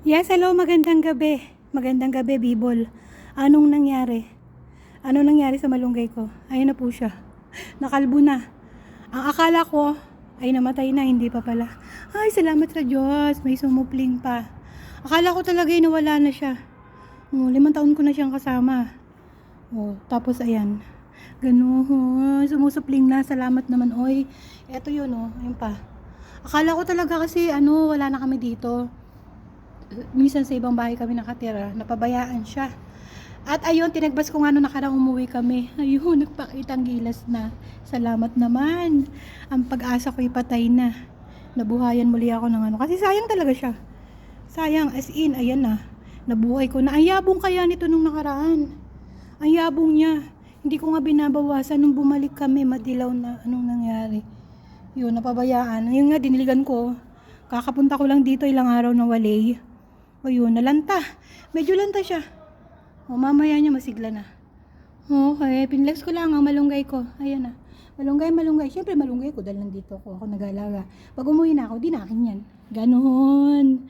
Yes, hello, magandang gabi. Magandang gabi, Bibol. Anong nangyari? Ano nangyari sa malunggay ko? Ayun na po siya. Nakalbo na. Ang akala ko ay namatay na, hindi pa pala. Ay, salamat sa Diyos. May sumupling pa. Akala ko talaga ay nawala na siya. 5 taon ko na siyang kasama. Tapos ayan. Ganun. Sumusupling na. Salamat naman. Oy, eto yun Ayun pa. Akala ko talaga kasi wala na kami dito. Minsan sa ibang bahay kami nakatira, napabayaan siya. At ayun, tinagbas ko nga nung nakarang umuwi kami. Ayun, nagpakitang gilas na. Salamat naman. Ang pag-asa ko'y patay na. Nabuhayan muli ako ng Kasi sayang talaga siya. Sayang, as in, ayan na. Nabuhay ko na. Ang yabong kaya nito nung nakaraan. Ang yabong niya. Hindi ko nga binabawasan nung bumalik kami. Madilaw na anong nangyari. Yun, napabayaan. Yun nga, diniligan ko. Kakapunta ko lang dito ilang araw na walay. Ayun, nalanta. Medyo lanta siya. Mamaya niya masigla na. Okay, pinlex ko lang ang malunggay ko. Ayan na. Malunggay. Siyempre malunggay ko dahil nandito ako nag-aalaga. Pag umuwi na ako, di na akin yan. Ganon.